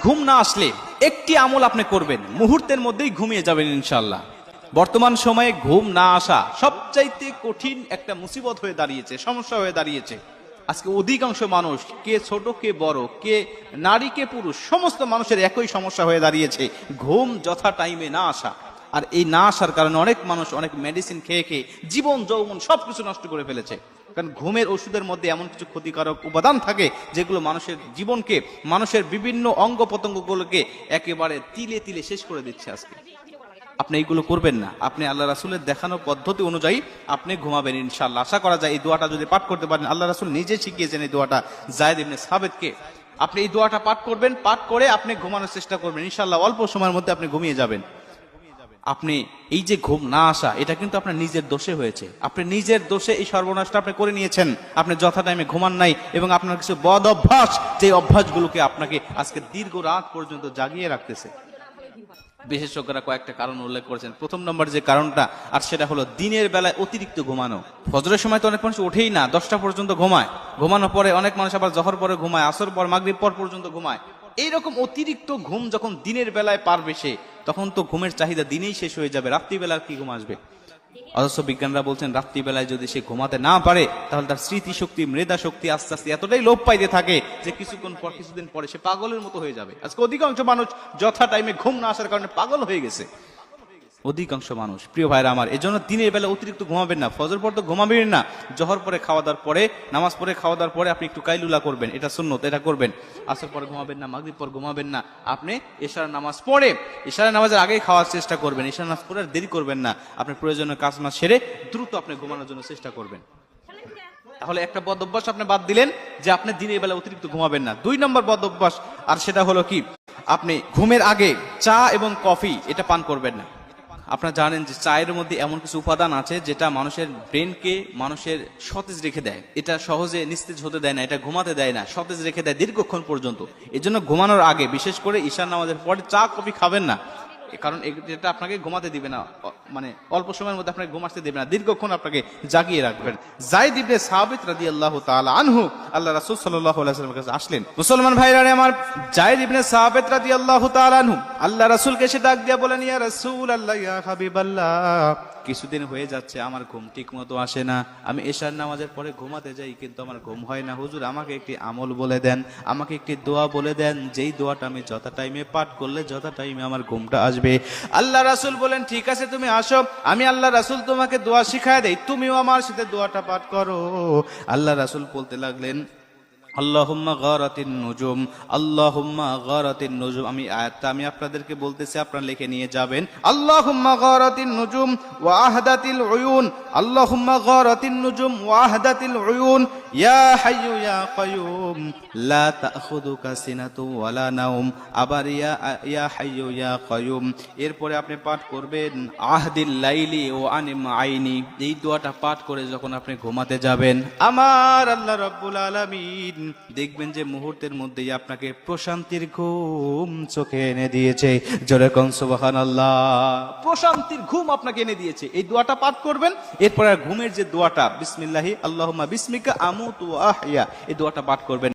ঘুম না আসলে একটি আমল আপনি করবেন, মুহূর্তের মধ্যেই ঘুমিয়ে যাবেন ইনশাআল্লাহ। বর্তমান সময়ে ঘুম না আসা সবচাইতে কঠিন একটা মুসিবত হয়ে দাঁড়িয়েছে, সমস্যা হয়ে দাঁড়িয়েছে। আজকে অধিকাংশ মানুষ, কে ছোট কে বড়, কে নারী কে পুরুষ, সমস্ত মানুষের একই সমস্যা হয়ে দাঁড়িয়েছে, ঘুম যথা টাইমে না আসা। আর এই না আসার কারণে অনেক মানুষ অনেক মেডিসিন খেয়ে খেয়ে জীবন যৌবন সবকিছু নষ্ট করে ফেলেছে। কারণ ঘুমের ওষুধের মধ্যে এমন কিছু ক্ষতিকারক উপাদান থাকে যেগুলো মানুষের জীবনকে, মানুষের বিভিন্ন অঙ্গ প্রত্যঙ্গগুলোকে একেবারে তিলে তিলে শেষ করে দিচ্ছে। আজকে আপনি এইগুলো করবেন না, আপনি আল্লাহ রাসূলের দেখানো পদ্ধতি অনুযায়ী আপনি ঘুমাবেন ইনশাআল্লাহ। আশা করা যায় এই দোয়াটা যদি পাঠ করতে পারেন, আল্লাহ রাসূল নিজে শিখিয়েছেন এই দোয়াটা যায়েদ ইবনে সাবিতকে। আপনি এই দোয়াটা পাঠ করবেন, পাঠ করে আপনি ঘুমানোর চেষ্টা করবেন, ইনশাআল্লাহ অল্প সময়ের মধ্যে আপনি ঘুমিয়ে যাবেন। আপনি এই যে ঘুম না আসা, এটা কিন্তু আপনার নিজের দোষে হয়েছে। আপনি নিজের দোষে এই সর্বনাশটা আপনি করে নিয়েছেন। আপনি যথা টাইমে ঘুমান নাই এবং আপনার কিছু বদ অভ্যাস, যে অভ্যাসগুলোকে আপনাকে আজকে দীর্ঘ রাত পর্যন্ত জাগিয়ে রাখতেছে। বিশেষজ্ঞরা কয়েকটা কারণ উল্লেখ করেছেন। প্রথম নম্বর যে কারণটা, আর সেটা হলো দিনের বেলায় অতিরিক্ত ঘুমানো। ফজরের সময় তো অনেক মানুষ ওঠেই না, 10টা পর্যন্ত ঘুমায়। ঘুমানোর পরে অনেক মানুষ আবার জহর পরে ঘুমায়, আসর পর, মাগরিব পর পর্যন্ত ঘুমায়। এইরকম অতিরিক্ত ঘুম যখন দিনের বেলায় পারবে সে, তখন তো ঘুমের চাহিদা দিনেই শেষ হয়ে যাবে, রাত্রিবেলা কি ঘুম আসবে? অথচ বিজ্ঞানরা বলছেন রাত্রিবেলায় যদি সে ঘুমাতে না পারে, তাহলে তার স্মৃতিশক্তি, মেধা শক্তি আস্তে আস্তে এতটাই লোপ পাইতে থাকে যে কিছুদিন পরে সে পাগলের মতো হয়ে যাবে। আজকে অধিকাংশ মানুষ যথা টাইমে ঘুম না আসার কারণে পাগল হয়ে গেছে, অধিকাংশ মানুষ। প্রিয় ভাইরা আমার, এজন্য দিনের বেলা অতিরিক্ত ঘুমাবেন না। ফজর পর তো ঘুমাবেন না, জহর পরে খাওয়া দাওয়ার পরে, নামাজ পড়ে খাওয়া দাওয়ার পরে আপনি একটু কাইলুলা করবেন, এটা সুন্নত, এটা করবেন। আসর পরে ঘুমাবেন না, মাগরিব পর ঘুমাবেন না। আপনি এশার নামাজ পড়ে, এশার নামাজের আগেই খাওয়ার চেষ্টা করবেন। এশার নামাজ পড়ে আর দেরি করবেন না, আপনি প্রয়োজনীয় কাজ না সেরে দ্রুত আপনি ঘুমানোর জন্য চেষ্টা করবেন। তাহলে একটা বদ অভ্যাস আপনি বাদ দিলেন যে আপনি দিনের বেলা অতিরিক্ত ঘুমাবেন না। 2 নম্বর বদ অভ্যাস, আর সেটা হলো কি, আপনি ঘুমের আগে চা এবং কফি এটা পান করবেন না। আপনারা জানেন যে চায়ের মধ্যে এমন কিছু উপাদান আছে যেটা মানুষের ব্রেনকে, মানুষের সতেজ রেখে দেয়। এটা সহজে নিস্তেজ হতে দেয় না, এটা ঘুমাতে দেয় না, সতেজ রেখে দেয় দীর্ঘক্ষণ পর্যন্ত। এই জন্য ঘুমানোর আগে, বিশেষ করে ঈশার নামাজের পরে চা কফি খাবেন না, কারণ এটা আপনাকে ঘুমাতে দিবে না, মানে অল্প সময়ের মধ্যে আপনাকে ঘুম আসতে দিবে না, দীর্ঘক্ষণ আপনাকে জাগিয়ে রাখবেন। যায়েদ ইবনে সাবিত রাদিয়াল্লাহু তাআলা আনহু আল্লাহ রাসূল সাল্লাল্লাহু আলাইহি ওয়াসাল্লামের কাছে আসলেন। মুসলমান ভাইরা আমার, যায়েদ ইবনে সাবিত রাদিয়াল্লাহু তাআলা আনহু আল্লাহ রাসূলকে সে ডাক দিয়া বলেন, ইয়া রাসূলুল্লাহ, ইয়া হাবিবাল্লাহ, কিছুদিন হয়ে যাচ্ছে আমার ঘুম ঠিক মতো আসে না। আমি এশার নামাজের পরে ঘুমাতে যাই কিন্তু আমার ঘুম হয় না। হুজুর, আমাকে একটি আমল বলে দেন, আমাকে একটি দোয়া বলে দেন, যেই দোয়াটা আমি যথা টাইমে পাঠ করলে যথা টাইমে আমার ঘুমটা আসবে। আল্লাহ রাসূল বলেন, ঠিক আছে তুমি আসো, আমি আল্লাহ রাসূল তোমাকে দোয়া শিখায় দেই, তুমিও আমার সাথে দোয়াটা পাঠ করো। আল্লাহ রাসূল বলতে লাগলেন, আল্লাহুম্মা গারাতিন নুজুম, আল্লাহুম্মা গারাতিন নুজুম। আমি আয়াতটা আমি আপনাদেরকে বলতেছি, আপনারা লিখে নিয়ে যাবেন। আল্লাহুম্মা গারাতিন নুজুম ওয়া আহদাতিল উয়ুন, আল্লাহুম্মা গারাতিন নুজুম ওয়া আহদাতিল উয়ুন, ইয়া হাইয়ু ইয়া কাইয়ুম লা তাখুযুকা সিনাতু ওয়ালা নাওম। আবার ইয়া হাইয়ু ইয়া কাইয়ুম। এরপরে আপনি পাঠ করবেন আহদিল লাইলি ওয়া আনিম আইনি। এই দোয়াটা পাঠ করে যখন আপনি ঘুমাতে যাবেন, আমার আল্লাহ রাব্বুল আলামিন দেখবেন যে মুহূর্তের মধ্যেই আপনাকে প্রশান্তির ঘুম চোখে এনে দিয়েছে। জোরে কোন সুবহানাল্লাহ। প্রশান্তির ঘুম আপনাকে এনে দিয়েছে। এই দোয়াটা পাঠ করবেন, এরপর আর ঘুমের যে দোয়াটা, বিসমিল্লাহি আল্লাহুম্মা বিসমিকা আমুতু ওয়া আহইয়া, এই দোয়াটা পাঠ করবেন।